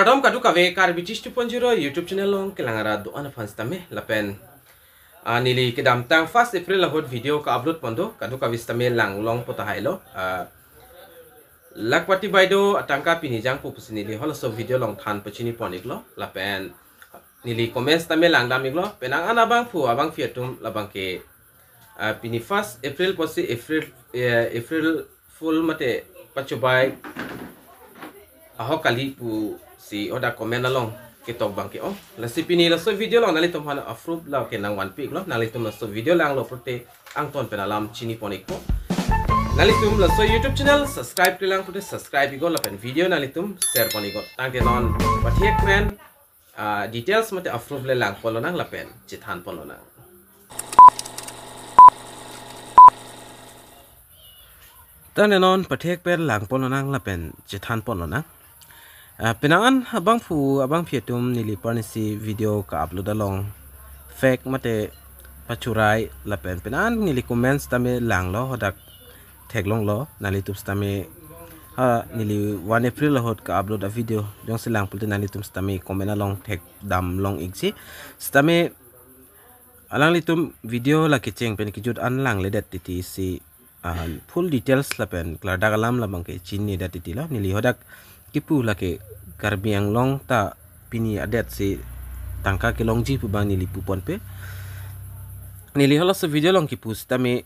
Pardon kadu kave kar bitis 2.0 YouTube channel long kelangara doan fans tame lapen nili kedam tang 1 April lahot video ka upload pondo kadu kavis tame lang long potahailo lakwati baido atangka pinijang pupus nili holo so video long than pachini poniklo lapen nili comments tame lang damiglo penang anabang fu abang fiatum labang ke pini 1 April posi April full mate pachubai aho kali pu si oda komen along kitok bangke la si pini la so video long nalitum hana approve la ke nang 1 pic lo nalitum la so video lang lo prote ang ton penalam chini ponik po nalitum la so YouTube channel subscribe kilang prote subscribe go la pen video nalitum share ponik go tangke non pathiek men details mate approve le lang polo nang la pen chithan polo nang tane non pathiek pen lang polo nang la pen chithan polo nang penangan abang fiatum nili parnisi video ka upload along fake mate pachurai lapen penangan nili comments tame lang lo hodak tag long lo nali tups tame nili 1 April hot ka upload a video jong silang pulte nali tups tame comment along tag dam long igsi stame alang litum video la kicheng pen kijut an lang ledat titi si full details lapen klar dagalam labang ke chini dat titi lo nili hodak kipu lake karbiang long ta pini adet si tangka ke long ji pu bang nili pupon pe nili hola so video long kipu stame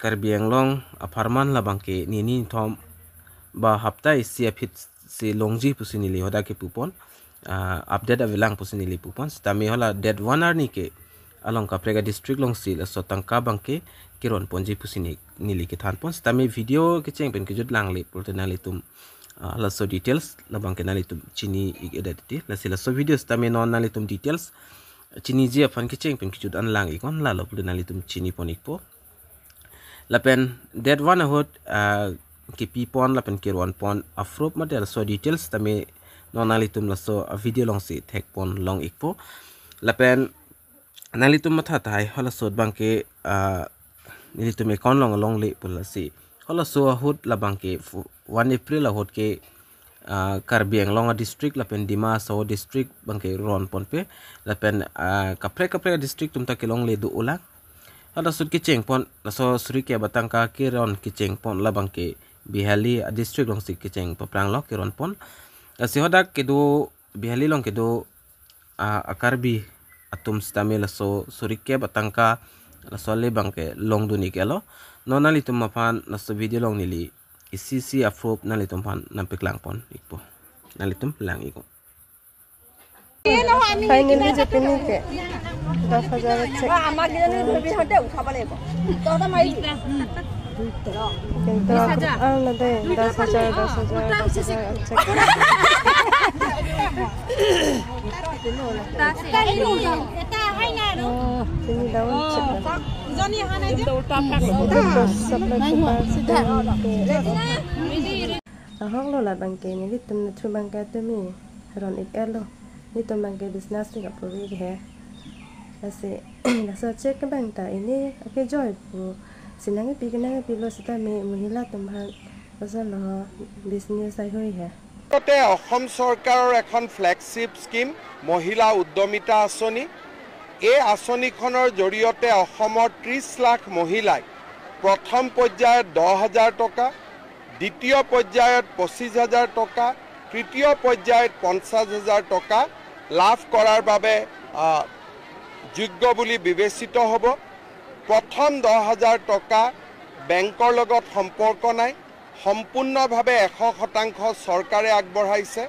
karbiang long aparman la bang ke nini thom ba hafta isi apit si long ji pu si nili hoda ke pupon update avilang pu si nili pupon stame hola dead one ar ni ke along ka prega district long si so tangka bang ke kiron ponji pu si nili ke than pon stame video ke cheng pen ke jut lang le portenali tum la so details labang ke nalitum chini identity la sila so videos tame non nalitum details chini je fan ke cheng pen kijud an lang ikon la lop nalitum chini ponik po la pen dead one hot ke pi pon la pen kirwan pon afrop model so details tame non nalitum la so video long si tek pon long ikpo la pen nalitum matha tai hala so bang ke nalitum e kon long le pula si hala so hot labang ke 1 April la hot ke Karbiang Longa district la pen Dima so district bangke ron pon pe la pen kapre district tumta ke long le du ulang ada sud ke cheng pon la so suri ke batang ka ke ron ke cheng pon la bangke Bihali district long si ke cheng paprang lo ke ron pon si hodak ke do Bihali long ke do akarbi atum stame la so suri ke batang ka la so le bangke long du ni ke lo nonali tum mapan la so video long nili isi afrop nalitum pan nampik lang pon ikpo nalitum lang iko final ke jepini ke 10,000 check amar gilani dhorbi hote uthaba lebo toda mari কিন্তু না দে 10,000 check eta haina no ini daun check joni hana je ahong lo la bangke ni litum na thu bangka tumi ron ik elo litum bangke business ni ka puri ke ase la so check bang ta ini ake joy pu sinang pi kana pi lo sita me muhila tumhan asalo business ai hoi hai অসম চৰকাৰৰ এখন flagship scheme মহিলা উদ্যমিতা আঁচনি এই আঁচনিখনৰ জৰিয়তে অসমৰ 30 লাখ মহিলাই প্ৰথম পৰ্যায়ত 10,000 টকা দ্বিতীয় পৰ্যায়ত 25,000 টকা তৃতীয় পৰ্যায়ত 50,000 টকা লাভ কৰাৰ বাবে যোগ্য বুলি বিবেচিত হ'ব প্ৰথম 10,000 টকা বেংকৰ লগত সম্পৰ্ক নাই সম্পূৰ্ণভাৱে 100% চৰকাৰে আগবঢ়াইছে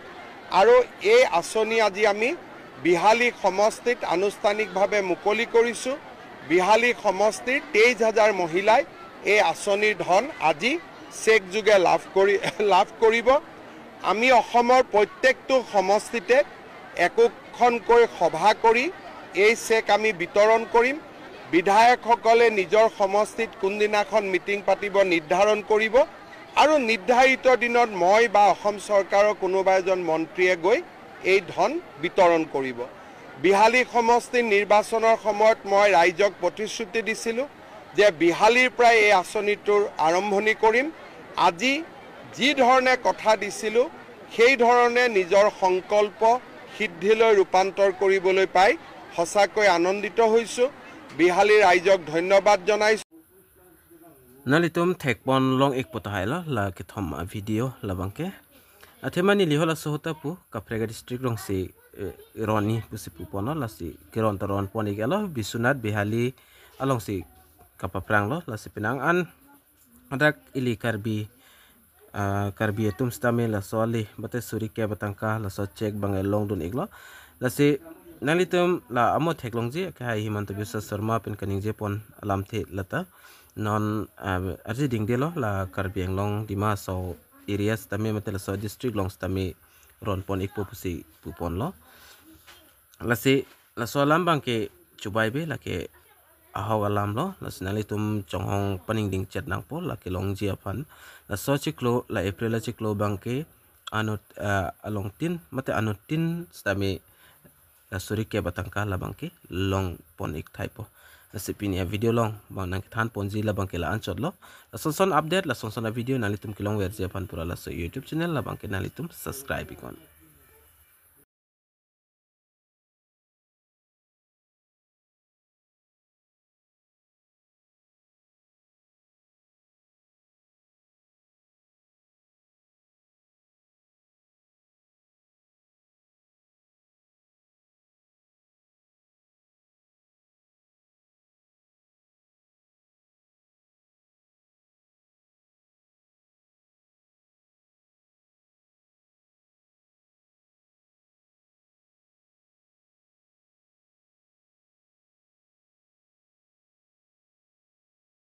আৰু এই আঁচনি আজি আমি বিহালী সমষ্টিত আনুষ্ঠানিকভাৱে মুকলি কৰিছো বিহালী সমষ্টিৰ 23,000 মহিলাই এই আঁচনিৰ ধন আজি চেক যোগে লাভ কৰিব আমি অসমৰ প্ৰত্যেকটো সমষ্টিতে একোখনকৈ সভা কৰি এই চেক আমি বিতৰণ কৰিম বিধায়কসকলে নিজৰ সমষ্টিত কোনদিনাখন মিটিং পাতিব নিৰ্ধাৰণ কৰিব আৰু নিৰ্ধাৰিত দিনত মই বা অসম চৰকাৰৰ কোনোবা এজন মন্ত্ৰীয়ে গৈ এই ধন বিতৰণ কৰিব বিহালী সমষ্টি নিৰ্বাচনৰ সময়ত মই ৰাইজক প্ৰতিশ্ৰুতি দিছিলো যে বিহালীৰ প্ৰায় এই আঁচনিটোৰ আৰম্ভণি কৰিম আজি যি ধৰণে কথা দিছিলো সেই ধৰণে নিজৰ সংকল্প সিদ্ধিলৈ ৰূপান্তৰ কৰিবলৈ পাই সঁচাকৈ আনন্দিত হৈছোঁ বিহালী ৰাইজক ধন্যবাদ জনাইছোঁ nalitum thekpon long ek potahai la ke thom video labangke athemani lihola sohota pu kaprega district rong si roni pusipu pono la si kiron taron poni gelo bisunat bihali along si kapaprang lo la si pinang an adak ili karbi tum stame la soli bate suri ke batangka la so check bangai long dun iglo la si nalitum la amo theklong ji ka himanto bisa sharma pen kaning je pon alam the lata non arji ding de lo la karbi long dima so areas tame matel so district long tame ron pon ikpo pusi pupon lo la si la so lam bang ke chubai be la ke ahaw alam lo la nalitum chonghong paning ding chat nang po la ke long ji aphan la so chiklo la april la chiklo bang ke anot along tin mate anot tin stame la suri ke batangka la bang ke long pon ik typo Nasipin video long bang nang than ponji la bang ke la anchot lo la son update la son video nalitum kilong wer je pan pura la so YouTube channel la bang ke nalitum subscribe ikon